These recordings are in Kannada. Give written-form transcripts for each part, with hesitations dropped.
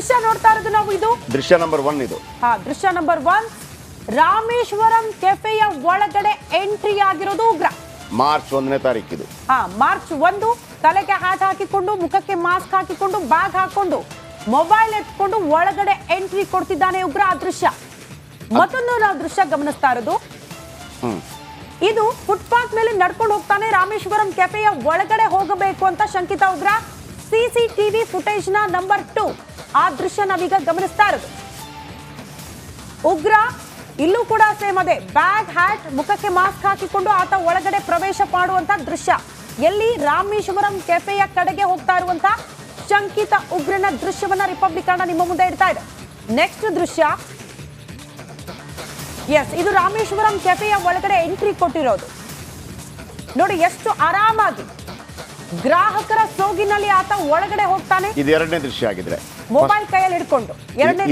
ದೃಶ್ಯ ನೋಡ್ತಾ ಇರೋದು ನಾವು. ಇದು ದೃಶ್ಯ ನಂಬರ್ 1 ಇದು. ದೃಶ್ಯ ನಂಬರ್ 1 ರಾಮೇಶ್ವರಂ ಕೆಫೆಯ ಒಳಗಡೆ ಎಂಟ್ರಿ ಆಗಿರೋದು ಉಗ್ರ. ಮಾರ್ಚ್ 1ನೇ ತಾರೀಕು ಇದು. ಮಾರ್ಚ್ 1 ತಲೆಗೆ ಹ್ಯಾಟ್ ಹಾಕಿಕೊಂಡು ಮುಖಕ್ಕೆ ಮಾಸ್ಕ್ ಹಾಕಿಕೊಂಡು ಬ್ಯಾಗ್ ಹಾಕೊಂಡು ಮೊಬೈಲ್ ಎತ್ಕೊಂಡು ಒಳಗಡೆ ಎಂಟ್ರಿ ಕೊಡ್ತಿದ್ದಾನೆ ಉಗ್ರ. ಆ ದೃಶ್ಯ. ಮತ್ತೊಂದು ನಾವು ದೃಶ್ಯ ಗಮನಿಸ್ತಾ ಇರೋದು, ಇದು ಫುಟ್ಪಾತ್ ಮೇಲೆ ನಡ್ಕೊಂಡು ಹೋಗ್ತಾನೆ. ರಾಮೇಶ್ವರಂ ಕೆಫೆಯ ಒಳಗಡೆ ಹೋಗಬೇಕು ಅಂತ ಶಂಕಿತ ಉಗ್ರ. ಸಿಸಿಟಿವಿ ಫುಟೇಜ್ ನ ನಂಬರ್ 2 ಆ ದೃಶ್ಯ ನಾವೀಗ ಗಮನಿಸ್ತಾ ಇರೋದು. ಉಗ್ರ ಇಲ್ಲೂ ಕೂಡ ಸೇಮ್ ಅದೇ ಬ್ಯಾಗ್ ಹ್ಯಾಟ್ ಮುಖಕ್ಕೆ ಮಾಸ್ಕ್ ಹಾಕಿಕೊಂಡು ಆತ ಒಳಗಡೆ ಪ್ರವೇಶ ಮಾಡುವಂತ ದೃಶ್ಯ. ಎಲ್ಲಿ ರಾಮೇಶ್ವರಂ ಕೆಫೆಯ ಕಡೆಗೆ ಹೋಗ್ತಾ ಇರುವಂತ ಶಂಕಿತ ಉಗ್ರನ ದೃಶ್ಯವನ್ನ ರಿಪಬ್ಲಿಕ್ ಕನ್ನಡ ನಿಮ್ಮ ಮುಂದೆ ಇಡ್ತಾ ಇದೆ. ನೆಕ್ಸ್ಟ್ ದೃಶ್ಯ, ಎಸ್, ಇದು ರಾಮೇಶ್ವರಂ ಕೆಫೆಯ ಒಳಗಡೆ ಎಂಟ್ರಿ ಕೊಟ್ಟಿರೋದು. ನೋಡಿ ಎಷ್ಟು ಆರಾಮಾಗಿ ಗ್ರಾಹಕರ ಸೋಗಿನಲ್ಲಿ ಆತ ಒಳಗಡೆ ಹೋಗ್ತಾನೆ. ಇದು ಎರಡನೇ ದೃಶ್ಯ ಆಗಿದ್ರೆ ಮೊಬೈಲ್ ಕೈಯಲ್ಲಿ ಹಿಡ್ಕೊಂಡು ಎರಡನೇ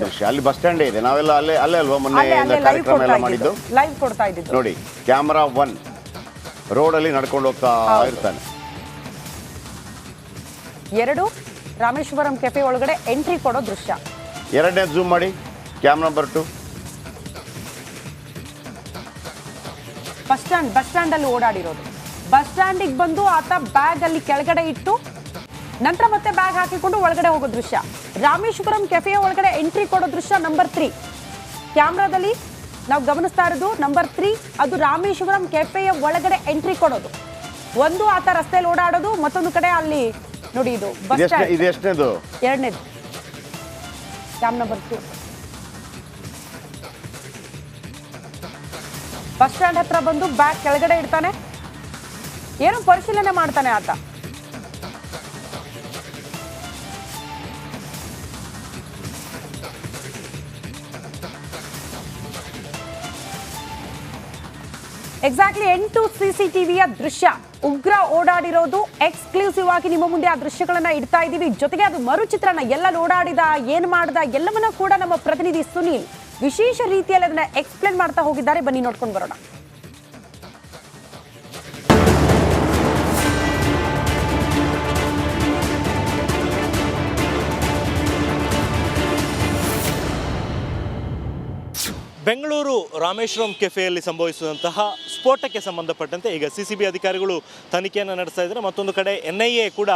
ದೃಶ್ಯ. ಅಲ್ಲಿ ಬಸ್ ಸ್ಟ್ಯಾಂಡ್ ಇದೆ, ನಾವೆಲ್ಲ ಅಲ್ಲೇ ಅಲ್ವಾ ಮೊನ್ನೆ ಕಾರ್ಯಕ್ರಮ ಎಲ್ಲ ಮಾಡಿದ್ದು, ಲೈವ್ ಕೊಡ್ತಾ ಇದ್ದಿದ್ದು. ನೋಡಿ ಕ್ಯಾಮರಾ 1 ರೋಡ್ ಅಲ್ಲಿ ನಡ್ಕೊಂಡು ಹೋಗ್ತಾ ಇರ್ತಾನೆ. 2 ರಾಮೇಶ್ವರಂ ಕೆಫೆ ಒಳಗಡೆ ಎಂಟ್ರಿ ಕೊಡೋ ದೃಶ್ಯ. ಎರಡನೇ ಜೂಮ್ ಮಾಡಿ ಕ್ಯಾಮರಾ ನಂಬರ್ 2. ಬಸ್ ಸ್ಟ್ಯಾಂಡ್ ಅಲ್ಲಿ ಓಡಾಡಿರೋದು. ಬಸ್ ಸ್ಟ್ಯಾಂಡಿಗೆ ಬಂದು ಆತ ಬ್ಯಾಗ್ ಅಲ್ಲಿ ಕೆಳಗಡೆ ಇಟ್ಟು ನಂತರ ಮತ್ತೆ ಬ್ಯಾಗ್ ಹಾಕಿಕೊಂಡು ಒಳಗಡೆ ಹೋಗೋ ದೃಶ್ಯ. ರಾಮೇಶ್ವರಂ ಕೆಫೆಯ ಒಳಗಡೆ ಎಂಟ್ರಿ ಕೊಡೋ ದೃಶ್ಯ ನಂಬರ್ 3 ಕ್ಯಾಮ್ರಾದಲ್ಲಿ ನಾವು ಗಮನಿಸ್ತಾ ಇರೋದು. ನಂಬರ್ 3 ಅದು ರಾಮೇಶ್ವರಂ ಕೆಫೆಯ ಒಳಗಡೆ ಎಂಟ್ರಿ ಕೊಡೋದು. ಒಂದು ಆತ ರಸ್ತೆಯಲ್ಲಿ ಓಡಾಡೋದು, ಮತ್ತೊಂದು ಕಡೆ ಅಲ್ಲಿ ನೋಡಿ ಇದು ಬಸ್ ಸ್ಟ್ಯಾಂಡ್. ಇದು ಎಷ್ಟನೇದು? ಎರಡನೇದು ಕ್ಯಾಮ್ ನಂಬರ್ 2. ಬಸ್ ಸ್ಟ್ಯಾಂಡ್ ಹತ್ರ ಬಂದು ಬ್ಯಾಗ್ ಕೆಳಗಡೆ ಇಡ್ತಾನೆ, ಏನೋ ಪರಿಶೀಲನೆ ಮಾಡ್ತಾನೆ ಆತ. ಎಕ್ಸಾಕ್ಟ್ಲಿ 8 ಸಿಸಿಟಿವಿಯ ದೃಶ್ಯ. ಉಗ್ರ ಓಡಾಡಿರೋದು ಎಕ್ಸ್ಕ್ಲೂಸಿವ್ ಆಗಿ ನಿಮ್ಮ ಮುಂದೆ ಆ ದೃಶ್ಯಗಳನ್ನ ಇಡ್ತಾ ಇದ್ದೀವಿ. ಜೊತೆಗೆ ಅದು ಮರುಚಿತ್ರಣ, ಎಲ್ಲ ಓಡಾಡಿದ, ಏನ್ ಮಾಡ್ದ ಎಲ್ಲವನ್ನ ಕೂಡ ನಮ್ಮ ಪ್ರತಿನಿಧಿ ಸುನೀಲ್ ವಿಶೇಷ ರೀತಿಯಲ್ಲಿ ಅದನ್ನ ಎಕ್ಸ್ಪ್ಲೇನ್ ಮಾಡ್ತಾ ಹೋಗಿದ್ದಾರೆ. ಬನ್ನಿ ನೋಡ್ಕೊಂಡು ಬರೋಣ. ಬೆಂಗಳೂರು ರಾಮೇಶ್ವರಂ ಕೆಫೆಯಲ್ಲಿ ಸಂಭವಿಸಿದಂತಹ ಸ್ಫೋಟಕ್ಕೆ ಸಂಬಂಧಪಟ್ಟಂತೆ ಈಗ ಸಿಸಿಬಿ ಅಧಿಕಾರಿಗಳು ತನಿಖೆಯನ್ನು ನಡೆಸ್ತಾ ಇದ್ದಾರೆ. ಮತ್ತೊಂದು ಕಡೆ NIA ಕೂಡ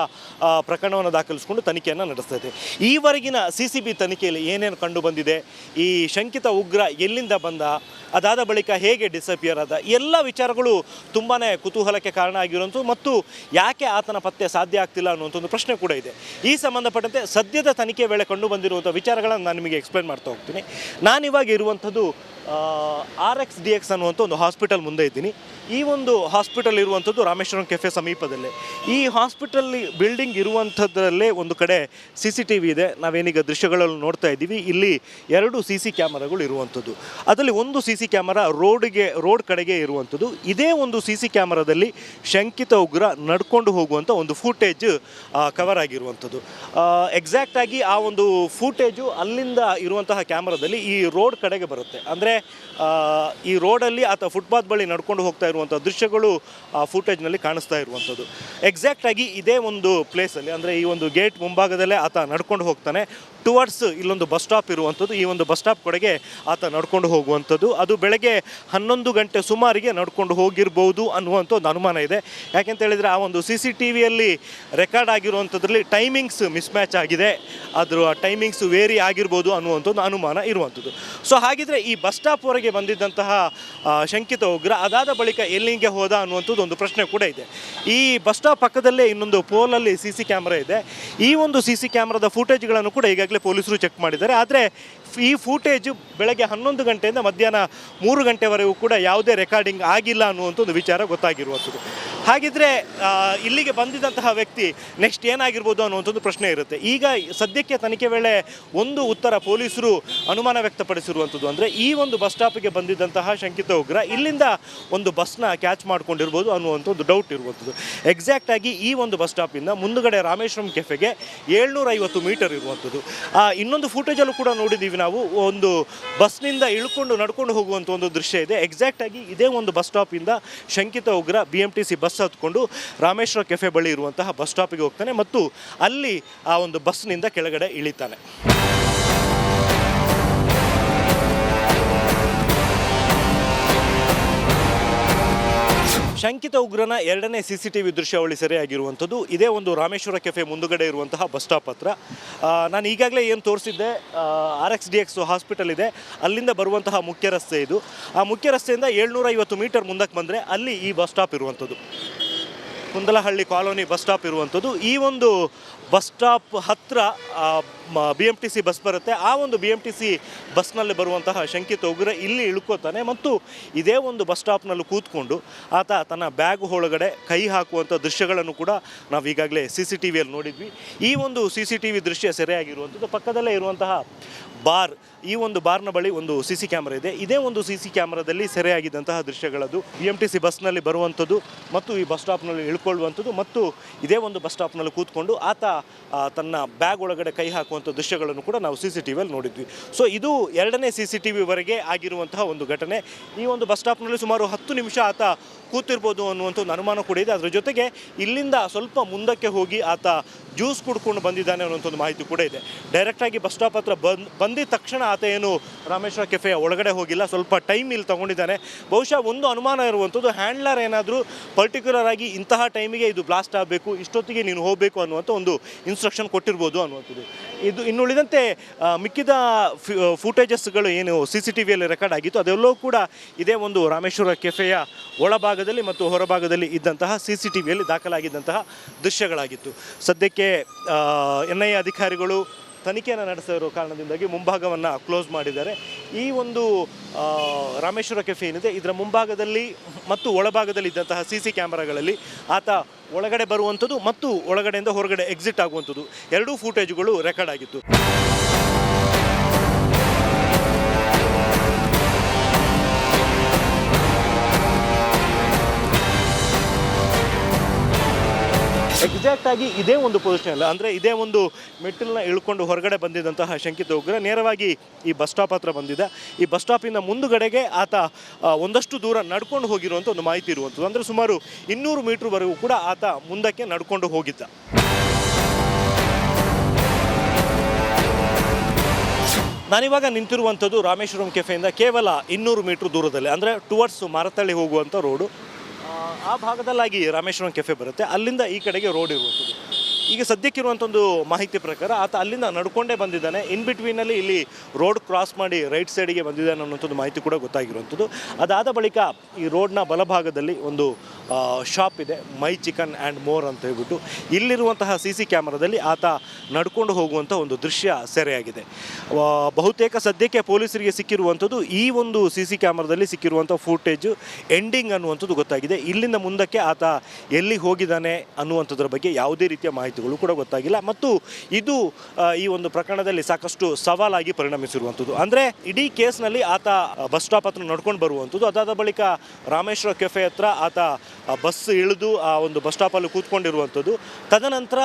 ಪ್ರಕರಣವನ್ನು ದಾಖಲಿಸಿಕೊಂಡು ತನಿಖೆಯನ್ನು ನಡೆಸ್ತಾ ಇದೆ. ಈವರೆಗಿನ ಸಿಸಿಬಿ ತನಿಖೆಯಲ್ಲಿ ಏನೇನು ಕಂಡು ಬಂದಿದೆ, ಈ ಶಂಕಿತ ಉಗ್ರ ಎಲ್ಲಿಂದ ಬಂದ, ಅದಾದ ಬಳಿಕ ಹೇಗೆ ಡಿಸಪಿಯರ್ ಆದ, ಎಲ್ಲ ವಿಚಾರಗಳು ತುಂಬಾ ಕುತೂಹಲಕ್ಕೆ ಕಾರಣ ಆಗಿರುವಂಥದ್ದು ಮತ್ತು ಯಾಕೆ ಆತನ ಪತ್ತೆ ಸಾಧ್ಯ ಆಗ್ತಿಲ್ಲ ಅನ್ನುವಂಥ ಒಂದು ಪ್ರಶ್ನೆ ಕೂಡ ಇದೆ. ಈ ಸಂಬಂಧಪಟ್ಟಂತೆ ಸದ್ಯದ ತನಿಖೆ ವೇಳೆ ಕಂಡು ಬಂದಿರುವಂಥ ವಿಚಾರಗಳನ್ನು ನಾನು ನಿಮಗೆ ಎಕ್ಸ್ಪ್ಲೇನ್ ಮಾಡ್ತಾ ಹೋಗ್ತೀನಿ. ನಾನಿವಾಗ ಇರುವಂಥದ್ದು RXDX ಅನ್ನುವಂಥ ಒಂದು ಹಾಸ್ಪಿಟಲ್ ಮುಂದೆ ಇದ್ದೀನಿ. ಈ ಒಂದು ಹಾಸ್ಪಿಟಲ್ ಇರುವಂಥದ್ದು ರಾಮೇಶ್ವರಂ ಕೆಫೆ ಸಮೀಪದಲ್ಲೇ. ಈ ಹಾಸ್ಪಿಟಲ್ ಬಿಲ್ಡಿಂಗ್ ಇರುವಂಥದ್ರಲ್ಲೇ ಒಂದು ಕಡೆ CCTV ಇದೆ. ನಾವೇನೀಗ ದೃಶ್ಯಗಳಲ್ಲಿ ನೋಡ್ತಾ ಇದ್ದೀವಿ. ಇಲ್ಲಿ 2 CC ಕ್ಯಾಮರಾಗಳು ಇರುವಂಥದ್ದು. ಅದರಲ್ಲಿ ಒಂದು CC ಕ್ಯಾಮರಾ ರೋಡ್ ಕಡೆಗೆ ಇರುವಂಥದ್ದು. ಇದೇ ಒಂದು CC ಕ್ಯಾಮರಾದಲ್ಲಿ ಶಂಕಿತ ಉಗ್ರ ನಡ್ಕೊಂಡು ಹೋಗುವಂಥ ಒಂದು ಫೂಟೇಜ್ ಕವರ್ ಆಗಿರುವಂಥದ್ದು. ಎಕ್ಸಾಕ್ಟಾಗಿ ಆ ಒಂದು ಫೂಟೇಜು ಅಲ್ಲಿಂದ ಇರುವಂತಹ ಕ್ಯಾಮರಾದಲ್ಲಿ ಈ ರೋಡ್ ಕಡೆಗೆ ಬರುತ್ತೆ. ಅಂದರೆ ಈ ರೋಡಲ್ಲಿ ಆತ ಫುಟ್ಪಾತ್ ಬಳಿ ನಡ್ಕೊಂಡು ಹೋಗ್ತಾ ಇರುವಂಥ ದೃಶ್ಯಗಳು ಆ ಫುಟೇಜ್ನಲ್ಲಿ ಕಾಣಿಸ್ತಾ ಇರುವಂಥದ್ದು. ಎಕ್ಸಾಕ್ಟಾಗಿ ಇದೇ ಒಂದು ಪ್ಲೇಸಲ್ಲಿ, ಅಂದರೆ ಈ ಒಂದು ಗೇಟ್ ಮುಂಭಾಗದಲ್ಲೇ ಆತ ನಡ್ಕೊಂಡು ಹೋಗ್ತಾನೆ. ಟುವರ್ಡ್ಸ್ ಇಲ್ಲೊಂದು ಬಸ್ ಸ್ಟಾಪ್ ಇರುವಂಥದ್ದು. ಈ ಒಂದು ಬಸ್ ಸ್ಟಾಪ್ ಕಡೆಗೆ ಆತ ನಡ್ಕೊಂಡು ಹೋಗುವಂಥದ್ದು. ಅದು ಬೆಳಗ್ಗೆ 11 ಗಂಟೆ ಸುಮಾರಿಗೆ ನಡ್ಕೊಂಡು ಹೋಗಿರ್ಬೋದು ಅನ್ನುವಂಥ ಒಂದು ಅನುಮಾನ ಇದೆ. ಯಾಕೆಂತ ಹೇಳಿದರೆ ಆ ಒಂದು CCTVಯಲ್ಲಿ ರೆಕಾರ್ಡ್ ಆಗಿರುವಂಥದ್ರಲ್ಲಿ ಟೈಮಿಂಗ್ಸ್ ಮಿಸ್ಮ್ಯಾಚ್ ಆಗಿದೆ, ಅದರ ಟೈಮಿಂಗ್ಸ್ ವೇರಿ ಆಗಿರ್ಬೋದು ಅನ್ನುವಂಥ ಒಂದು ಅನುಮಾನ ಇರುವಂಥದ್ದು. ಸೊ ಹಾಗಿದ್ರೆ ಈ ಬಸ್ ಸ್ಟಾಪ್ವರೆಗೆ ಬಂದಿದ್ದಂತಹ ಶಂಕಿತ ಉಗ್ರ ಅದಾದ ಬಳಿಕ ಎಲ್ಲಿಗೆ ಹೋದ ಅನ್ನುವಂಥದ್ದು ಒಂದು ಪ್ರಶ್ನೆ ಕೂಡ ಇದೆ. ಈ ಬಸ್ ಸ್ಟಾಪ್ ಪಕ್ಕದಲ್ಲೇ ಇನ್ನೊಂದು ಪೋಲಲ್ಲಿ CC ಕ್ಯಾಮ್ರಾ ಇದೆ. ಈ ಒಂದು CC ಕ್ಯಾಮ್ರಾದ ಫುಟೇಜ್ಗಳನ್ನು ಕೂಡ ಈಗಾಗಲೇ ಪೊಲೀಸರು ಚೆಕ್ ಮಾಡಿದ್ದಾರೆ. ಆದರೆ ಈ ಫೂಟೇಜ್ ಬೆಳಗ್ಗೆ 11 ಗಂಟೆಯಿಂದ ಮಧ್ಯಾಹ್ನ 3 ಗಂಟೆವರೆಗೂ ಕೂಡ ಯಾವುದೇ ರೆಕಾರ್ಡಿಂಗ್ ಆಗಿಲ್ಲ ಅನ್ನುವಂಥ ಒಂದು ವಿಚಾರ ಗೊತ್ತಾಗಿರುವಂಥದ್ದು. ಹಾಗಿದ್ರೆ ಇಲ್ಲಿಗೆ ಬಂದಿದ್ದಂತಹ ವ್ಯಕ್ತಿ ನೆಕ್ಸ್ಟ್ ಏನಾಗಿರ್ಬೋದು ಅನ್ನುವಂಥದ್ದು ಪ್ರಶ್ನೆ ಇರುತ್ತೆ. ಈಗ ಸದ್ಯಕ್ಕೆ ತನಿಖೆ ವೇಳೆ ಒಂದು ಉತ್ತರ ಪೊಲೀಸರು ಅನುಮಾನ ವ್ಯಕ್ತಪಡಿಸಿರುವಂಥದ್ದು ಅಂದರೆ ಈ ಒಂದು ಬಸ್ ಸ್ಟಾಪಿಗೆ ಬಂದಿದ್ದಂತಹ ಶಂಕಿತ ಉಗ್ರ ಇಲ್ಲಿಂದ ಒಂದು ಬಸ್ನ ಕ್ಯಾಚ್ ಮಾಡ್ಕೊಂಡಿರ್ಬೋದು ಅನ್ನುವಂಥ ಒಂದು ಡೌಟ್ ಇರುವಂಥದ್ದು. ಎಕ್ಸಾಕ್ಟಾಗಿ ಈ ಒಂದು ಬಸ್ ಸ್ಟಾಪಿಂದ ಮುಂದುಗಡೆ ರಾಮೇಶ್ವರಂ ಕೆಫೆಗೆ 750 ಮೀಟರ್ ಇರುವಂಥದ್ದು. ಇನ್ನೊಂದು ಫೂಟೇಜಲ್ಲೂ ಕೂಡ ನೋಡಿದ್ದೀವಿ ನಾವು ಒಂದು ಬಸ್ನಿಂದ ಇಳ್ಕೊಂಡು ನಡ್ಕೊಂಡು ಹೋಗುವಂಥ ಒಂದು ದೃಶ್ಯ ಇದೆ. ಎಕ್ಸಾಕ್ಟಾಗಿ ಇದೇ ಒಂದು ಬಸ್ ಸ್ಟಾಪಿಂದ ಶಂಕಿತ ಉಗ್ರ BMTC ಬಸ್ ಹತ್ಕೊಂಡು ರಾಮೇಶ್ವರ ಕೆಫೆ ಬಳಿ ಇರುವಂತಹ ಬಸ್ ಸ್ಟಾಪಿಗೆ ಹೋಗ್ತಾನೆ ಮತ್ತು ಅಲ್ಲಿ ಆ ಒಂದು ಬಸ್ನಿಂದ ಕೆಳಗಡೆ ಇಳಿತಾನೆ. ಶಂಕಿತ ಉಗ್ರನ ಎರಡನೇ CCTV ದೃಶ್ಯಾವಳಿ ಸೆರೆಯಾಗಿರುವಂಥದ್ದು ಇದೇ ಒಂದು ರಾಮೇಶ್ವರ ಕೆಫೆ ಮುಂದುಗಡೆ ಇರುವಂತಹ ಬಸ್ ಸ್ಟಾಪ್ ಹತ್ರ. ನಾನು ಈಗಾಗಲೇ ಏನು ತೋರಿಸಿದ್ದೆ, RXDX ಹಾಸ್ಪಿಟಲ್ ಇದೆ, ಅಲ್ಲಿಂದ ಬರುವಂತಹ ಮುಖ್ಯ ರಸ್ತೆ ಇದು. ಆ ಮುಖ್ಯ ರಸ್ತೆಯಿಂದ 750 ಮೀಟರ್ ಮುಂದಕ್ಕೆ ಬಂದರೆ ಅಲ್ಲಿ ಈ ಬಸ್ ಸ್ಟಾಪ್ ಇರುವಂಥದ್ದು, ಕುಂದಲಹಳ್ಳಿ ಕಾಲೋನಿ ಬಸ್ ಸ್ಟಾಪ್ ಇರುವಂಥದ್ದು. ಈ ಒಂದು ಬಸ್ ಸ್ಟಾಪ್ ಹತ್ತಿರ BMTC ಬಸ್ ಬರುತ್ತೆ. ಆ ಒಂದು BMTC ಬಸ್ನಲ್ಲಿ ಬರುವಂತಹ ಶಂಕಿತ ಉಗ್ರ ಇಲ್ಲಿ ಇಳ್ಕೋತಾನೆ ಮತ್ತು ಇದೇ ಒಂದು ಬಸ್ ಸ್ಟಾಪ್ನಲ್ಲಿ ಕೂತ್ಕೊಂಡು ಆತ ತನ್ನ ಬ್ಯಾಗ್ ಒಳಗಡೆ ಕೈ ಹಾಕುವಂಥ ದೃಶ್ಯಗಳನ್ನು ಕೂಡ ನಾವು ಈಗಾಗಲೇ CCTVಯಲ್ಲಿ ನೋಡಿದ್ವಿ. ಈ ಒಂದು CCTV ದೃಶ್ಯ ಸೆರೆಯಾಗಿರುವಂಥದ್ದು ಪಕ್ಕದಲ್ಲೇ ಇರುವಂತಹ ಬಾರ್. ಈ ಒಂದು ಬಾರ್ನ ಬಳಿ ಒಂದು CC ಕ್ಯಾಮ್ರಾ ಇದೆ. ಇದೇ ಒಂದು CC ಕ್ಯಾಮ್ರಾದಲ್ಲಿ ಸೆರೆಯಾಗಿದ್ದಂತಹ ದೃಶ್ಯಗಳದು BMTC ಬಸ್ನಲ್ಲಿ ಬರುವಂಥದ್ದು ಮತ್ತು ಈ ಬಸ್ ಸ್ಟಾಪ್ನಲ್ಲಿ ಇಳ್ಕೊಳ್ಳುವಂಥದ್ದು ಮತ್ತು ಇದೇ ಒಂದು ಬಸ್ ಸ್ಟಾಪ್ನಲ್ಲಿ ಕೂತ್ಕೊಂಡು ಆತ ತನ್ನ ಬ್ಯಾಗ್ ಒಳಗಡೆ ಕೈ ಹಾಕುವಂಥ ದೃಶ್ಯಗಳನ್ನು ಕೂಡ ನಾವು CCTVಯಲ್ಲಿ ನೋಡಿದ್ವಿ. ಸೊ ಇದು ಎರಡನೇ CCTVವರೆಗೆ ಆಗಿರುವಂತಹ ಒಂದು ಘಟನೆ. ಈ ಒಂದು ಬಸ್ ಸ್ಟಾಪ್ನಲ್ಲಿ ಸುಮಾರು 10 ನಿಮಿಷ ಆತ ಕೂತಿರ್ಬೋದು ಅನ್ನುವಂಥ ಒಂದು ಅನುಮಾನ ಕೂಡ ಇದೆ. ಅದರ ಜೊತೆಗೆ ಇಲ್ಲಿಂದ ಸ್ವಲ್ಪ ಮುಂದಕ್ಕೆ ಹೋಗಿ ಆತ ಜ್ಯೂಸ್ ಕುಡ್ಕೊಂಡು ಬಂದಿದ್ದಾನೆ ಅನ್ನುವಂಥ ಒಂದು ಮಾಹಿತಿ ಕೂಡ ಇದೆ. ಡೈರೆಕ್ಟಾಗಿ ಬಸ್ ಸ್ಟಾಪ್ ಹತ್ರ ಬಂದಿದ್ದ ತಕ್ಷಣ ಆತ ಏನು ರಾಮೇಶ್ವರ ಕೆಫೆಯ ಒಳಗಡೆ ಹೋಗಿಲ್ಲ, ಸ್ವಲ್ಪ ಟೈಮ್ ಇಲ್ಲಿ ತೊಗೊಂಡಿದ್ದಾನೆ. ಬಹುಶಃ ಒಂದು ಅನುಮಾನ ಇರುವಂಥದ್ದು, ಹ್ಯಾಂಡ್ಲರ್ ಏನಾದರೂ ಪರ್ಟಿಕ್ಯುಲರ್ ಆಗಿ ಇಂತಹ ಟೈಮಿಗೆ ಇದು ಬ್ಲಾಸ್ಟ್ ಆಗಬೇಕು, ಇಷ್ಟೊತ್ತಿಗೆ ನೀನು ಹೋಗಬೇಕು ಅನ್ನುವಂಥ ಒಂದು ಇನ್ಸ್ಟ್ರಕ್ಷನ್ ಕೊಟ್ಟಿರ್ಬೋದು ಅನ್ನುವಂಥದ್ದು. ಇದು ಇನ್ನುಳಿದಂತೆ ಮಿಕ್ಕಿದ ಫುಟೇಜಸ್ಗಳು ಏನು CCTVಯಲ್ಲಿ ರೆಕಾರ್ಡ್ ಆಗಿತ್ತು ಅದೆಲ್ಲವೂ ಕೂಡ ಇದೇ ಒಂದು ರಾಮೇಶ್ವರ ಕೆಫೆಯ ಒಳಭಾಗದಲ್ಲಿ ಮತ್ತು ಹೊರಭಾಗದಲ್ಲಿ ಇದ್ದಂತಹ CCTVಯಲ್ಲಿ ದಾಖಲಾಗಿದ್ದಂತಹ ದೃಶ್ಯಗಳಾಗಿತ್ತು. ಸದ್ಯಕ್ಕೆ NIA ಅಧಿಕಾರಿಗಳು ತನಿಖೆಯನ್ನು ನಡೆಸಿರೋ ಕಾರಣದಿಂದಾಗಿ ಮುಂಭಾಗವನ್ನು ಕ್ಲೋಸ್ ಮಾಡಿದ್ದಾರೆ. ಈ ಒಂದು ರಾಮೇಶ್ವರ ಕೆಫೆ ಏನಿದೆ ಇದರ ಮುಂಭಾಗದಲ್ಲಿ ಮತ್ತು ಒಳಭಾಗದಲ್ಲಿ ಇದ್ದಂತಹ CC ಕ್ಯಾಮರಾಗಳಲ್ಲಿ ಆತ ಒಳಗಡೆ ಬರುವಂಥದ್ದು ಮತ್ತು ಒಳಗಡೆಯಿಂದ ಹೊರಗಡೆ ಎಕ್ಸಿಟ್ ಆಗುವಂಥದ್ದು ಎರಡೂ ಫೂಟೇಜ್ಗಳು ರೆಕಾರ್ಡ್ ಆಗಿತ್ತು. ಎಕ್ಸಾಕ್ಟಾಗಿ ಇದೇ ಒಂದು ಪೊಸಿಷನ್ ಅಂದರೆ ಇದೇ ಒಂದು ಮೆಟ್ಟಿಲನ್ನ ಇಳ್ಕೊಂಡು ಹೊರಗಡೆ ಬಂದಿದ್ದಂತಹ ಶಂಕಿತ ಉಗ್ರ ನೇರವಾಗಿ ಈ ಬಸ್ ಸ್ಟಾಪ್ ಹತ್ರ ಬಂದಿದ್ದ. ಈ ಬಸ್ ಸ್ಟಾಪಿಂದ ಮುಂದುಗಡೆಗೆ ಆತ ಒಂದಷ್ಟು ದೂರ ನಡ್ಕೊಂಡು ಹೋಗಿರುವಂಥ ಒಂದು ಮಾಹಿತಿ ಇರುವಂಥದ್ದು. ಅಂದರೆ ಸುಮಾರು 200 ಮೀಟ್ರ್ವರೆಗೂ ಕೂಡ ಆತ ಮುಂದಕ್ಕೆ ನಡ್ಕೊಂಡು ಹೋಗಿದ್ದ. ನಾನಿವಾಗ ನಿಂತಿರುವಂಥದ್ದು ರಾಮೇಶ್ವರಂ ಕೆಫೆಯಿಂದ ಕೇವಲ 200 ಮೀಟ್ರ್ ದೂರದಲ್ಲಿ, ಅಂದರೆ ಟುವರ್ಡ್ಸ್ ಮಾರತಳ್ಳಿ ಹೋಗುವಂಥ ರೋಡು. ಆ ಭಾಗದಲ್ಲಾಗಿ ರಾಮೇಶ್ವರಂ ಕೆಫೆ ಬರುತ್ತೆ, ಅಲ್ಲಿಂದ ಈ ಕಡೆಗೆ ರೋಡ್ ಇರುವಂಥದ್ದು. ಈಗ ಸದ್ಯಕ್ಕಿರುವಂಥ ಒಂದು ಮಾಹಿತಿ ಪ್ರಕಾರ ಆತ ಅಲ್ಲಿಂದ ನಡ್ಕೊಂಡೇ ಬಂದಿದ್ದಾನೆ. ಇನ್ ಬಿಟ್ವೀನಲ್ಲಿ ಇಲ್ಲಿ ರೋಡ್ ಕ್ರಾಸ್ ಮಾಡಿ ರೈಟ್ ಸೈಡಿಗೆ ಬಂದಿದ್ದಾನೆ ಅನ್ನೋಂಥದ್ದು ಮಾಹಿತಿ ಕೂಡ ಗೊತ್ತಾಗಿರುವಂಥದ್ದು. ಅದಾದ ಬಳಿಕ ಈ ರೋಡ್ನ ಬಲಭಾಗದಲ್ಲಿ ಒಂದು ಶಾಪ್ ಇದೆ, ಮೈ ಚಿಕನ್ ಆ್ಯಂಡ್ ಮೋರ್ ಅಂತ ಹೇಳ್ಬಿಟ್ಟು. ಇಲ್ಲಿರುವಂತಹ CC ಕ್ಯಾಮ್ರಾದಲ್ಲಿ ಆತ ನಡ್ಕೊಂಡು ಹೋಗುವಂಥ ಒಂದು ದೃಶ್ಯ ಸೆರೆಯಾಗಿದೆ. ಬಹುತೇಕ ಸದ್ಯಕ್ಕೆ ಪೊಲೀಸರಿಗೆ ಸಿಕ್ಕಿರುವಂಥದ್ದು ಈ ಒಂದು CC ಕ್ಯಾಮ್ರಾದಲ್ಲಿ ಸಿಕ್ಕಿರುವಂಥ ಫುಟೇಜು ಎಂಡಿಂಗ್ ಅನ್ನುವಂಥದ್ದು ಗೊತ್ತಾಗಿದೆ. ಇಲ್ಲಿಂದ ಮುಂದಕ್ಕೆ ಆತ ಎಲ್ಲಿ ಹೋಗಿದ್ದಾನೆ ಅನ್ನುವಂಥದ್ರ ಬಗ್ಗೆ ಯಾವುದೇ ರೀತಿಯ ಮಾಹಿತಿಗಳು ಕೂಡ ಗೊತ್ತಾಗಿಲ್ಲ ಮತ್ತು ಇದು ಈ ಒಂದು ಪ್ರಕರಣದಲ್ಲಿ ಸಾಕಷ್ಟು ಸವಾಲಾಗಿ ಪರಿಣಮಿಸಿರುವಂಥದ್ದು. ಅಂದರೆ ಇಡೀ ಕೇಸ್ನಲ್ಲಿ ಆತ ಬಸ್ ಸ್ಟಾಪ್ ಹತ್ರ ನಡ್ಕೊಂಡು ಬರುವಂಥದ್ದು, ಅದಾದ ಬಳಿಕ ರಾಮೇಶ್ವರ ಕೆಫೆ ಹತ್ರ ಆತ ಬಸ್ ಇಳಿದು ಆ ಒಂದು ಬಸ್ ಸ್ಟಾಪಲ್ಲಿ ಕೂತ್ಕೊಂಡಿರುವಂಥದ್ದು, ತದನಂತರ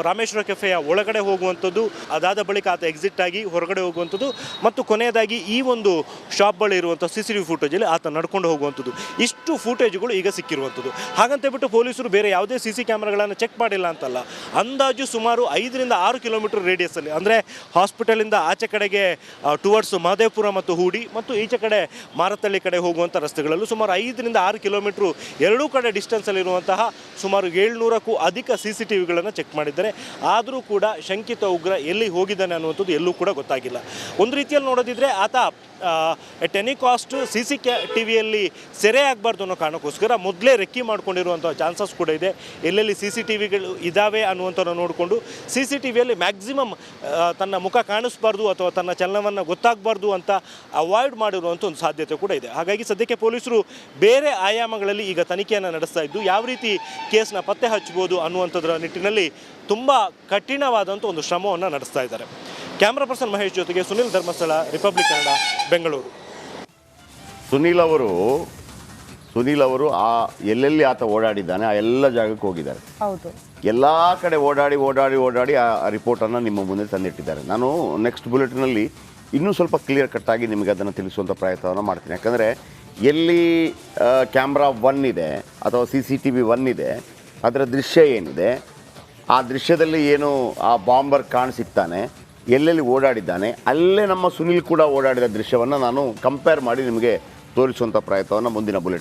ರಾಮೇಶ್ವರ ಕೆಫೆಯ ಒಳಗಡೆ ಹೋಗುವಂಥದ್ದು, ಅದಾದ ಬಳಿಕ ಆತ ಎಕ್ಸಿಟ್ ಆಗಿ ಹೊರಗಡೆ ಹೋಗುವಂಥದ್ದು ಮತ್ತು ಕೊನೆಯದಾಗಿ ಈ ಒಂದು ಶಾಪ್ ಬಳಿ ಇರುವಂಥ CCTV ಫುಟೇಜಲ್ಲಿ ಆತ ನಡ್ಕೊಂಡು ಹೋಗುವಂಥದ್ದು. ಇಷ್ಟು ಫುಟೇಜ್ಗಳು ಈಗ ಸಿಕ್ಕಿರುವಂಥದ್ದು. ಹಾಗಂತೇಳ್ಬಿಟ್ಟು ಪೊಲೀಸರು ಬೇರೆ ಯಾವುದೇ CC ಕ್ಯಾಮ್ರಾಗಳನ್ನು ಚೆಕ್ ಮಾಡಿಲ್ಲ ಅಂತಲ್ಲ, ಅಂದಾಜು ಸುಮಾರು 5 ರಿಂದ 6 ಕಿಲೋಮೀಟರ್ ರೇಡಿಯಸ್ಸಲ್ಲಿ, ಅಂದರೆ ಹಾಸ್ಪಿಟಲಿಂದ ಆಚೆ ಕಡೆಗೆ ಟುವರ್ಡ್ಸ್ ಮಹದೇವಪುರ ಮತ್ತು ಹೂಡಿ ಮತ್ತು ಈಚೆ ಕಡೆ ಮಾರತಳ್ಳಿ ಕಡೆ ಹೋಗುವಂಥ ರಸ್ತೆಗಳಲ್ಲೂ ಸುಮಾರು 5 ರಿಂದ 6 ಕಿಲೋಮೀಟ್ರು ಎರಡೂ ಕಡೆ ಡಿಸ್ಟೆನ್ಸಲ್ಲಿರುವಂತಹ ಸುಮಾರು 700ಕ್ಕೂ ಅಧಿಕ CCTVಗಳನ್ನು ಚೆಕ್ ಮಾಡಿದ್ದಾರೆ. ಆದರೂ ಕೂಡ ಶಂಕಿತ ಉಗ್ರ ಎಲ್ಲಿ ಹೋಗಿದ್ದಾನೆ ಅನ್ನುವಂಥದ್ದು ಎಲ್ಲೂ ಕೂಡ ಗೊತ್ತಾಗಿಲ್ಲ. ಒಂದು ರೀತಿಯಲ್ಲಿ ನೋಡೋದಿದ್ರೆ ಆತ ಎಟ್ ಎನಿ ಕಾಸ್ಟ್ CCTVಯಲ್ಲಿ ಸೆರೆ ಆಗಬಾರ್ದು ಅನ್ನೋ ಕಾರಣಕ್ಕೋಸ್ಕರ ಮೊದಲೇ ರೆಕ್ಕಿ ಮಾಡ್ಕೊಂಡಿರುವಂಥ ಚಾನ್ಸಸ್ ಕೂಡ ಇದೆ. ಎಲ್ಲೆಲ್ಲಿ CCTVಗಳು ಇದ್ದಾವೆ ಅನ್ನುವಂಥದ್ದು ನೋಡಿಕೊಂಡು CCTVಯಲ್ಲಿ ಮ್ಯಾಕ್ಸಿಮಮ್ ತನ್ನ ಮುಖ ಕಾಣಿಸ್ಬಾರ್ದು ಅಥವಾ ತನ್ನ ಚಲನವನ್ನು ಗೊತ್ತಾಗಬಾರ್ದು ಅಂತ ಅವಾಯ್ಡ್ ಮಾಡಿರುವಂಥ ಒಂದು ಸಾಧ್ಯತೆ ಕೂಡ ಇದೆ. ಹಾಗಾಗಿ ಸದ್ಯಕ್ಕೆ ಪೊಲೀಸರು ಬೇರೆ ಆಯಾಮಗಳಲ್ಲಿ ಈಗ ತನಿಖೆಯನ್ನು ನಡೆಸ್ತಾ ಇದ್ದು ಯಾವ ರೀತಿ ಕೇಸ್ನ ಪತ್ತೆ ಹಚ್ಚಬಹುದು ಅನ್ನುವಂಥದ್ರ ನಿಟ್ಟಿನಲ್ಲಿ ತುಂಬ ಕಠಿಣವಾದಂಥ ಒಂದು ಶ್ರಮವನ್ನು ನಡೆಸ್ತಾ ಇದ್ದಾರೆ. ಕ್ಯಾಮ್ರಾ ಪರ್ಸನ್ ಮಹೇಶ್ ಜೊತೆಗೆ ಸುನಿಲ್ ಧರ್ಮಸ್ಥಳ, ರಿಪಬ್ಲಿಕ್ ಕನ್ನಡ, ಬೆಂಗಳೂರು. ಸುನಿಲ್ ಅವರು ಆ ಎಲ್ಲೆಲ್ಲಿ ಆತ ಓಡಾಡಿದ್ದಾನೆ ಆ ಎಲ್ಲ ಜಾಗಕ್ಕೆ ಹೋಗಿದ್ದಾರೆ. ಹೌದು, ಎಲ್ಲ ಕಡೆ ಓಡಾಡಿ ಆ ರಿಪೋರ್ಟನ್ನು ನಿಮ್ಮ ಮುಂದೆ ತಂದಿಟ್ಟಿದ್ದಾರೆ. ನಾನು ನೆಕ್ಸ್ಟ್ ಬುಲೆಟಿನಲ್ಲಿ ಇನ್ನೂ ಸ್ವಲ್ಪ ಕ್ಲಿಯರ್ ಕಟ್ಟಾಗಿ ನಿಮಗೆ ಅದನ್ನು ತಿಳಿಸುವಂಥ ಪ್ರಯತ್ನವನ್ನು ಮಾಡ್ತೀನಿ. ಯಾಕಂದರೆ ಎಲ್ಲಿ ಕ್ಯಾಮ್ರಾ 1 ಇದೆ ಅಥವಾ CCTV 1 ಇದೆ, ಅದರ ದೃಶ್ಯ ಏನಿದೆ, ಆ ದೃಶ್ಯದಲ್ಲಿ ಏನು ಆ ಬಾಂಬರ್ ಕಾಣಿಸಿಕ್ತಾನೆ, ಎಲ್ಲೆಲ್ಲಿ ಓಡಾಡಿದ್ದಾನೆ, ಅಲ್ಲೇ ನಮ್ಮ ಸುನಿಲ್ ಕೂಡ ಓಡಾಡಿದ ದೃಶ್ಯವನ್ನು ನಾನು ಕಂಪೇರ್ ಮಾಡಿ ನಿಮಗೆ ತೋರಿಸುವಂಥ ಪ್ರಯತ್ನವನ್ನು ಮುಂದಿನ ಬುಲೆಟಿನ್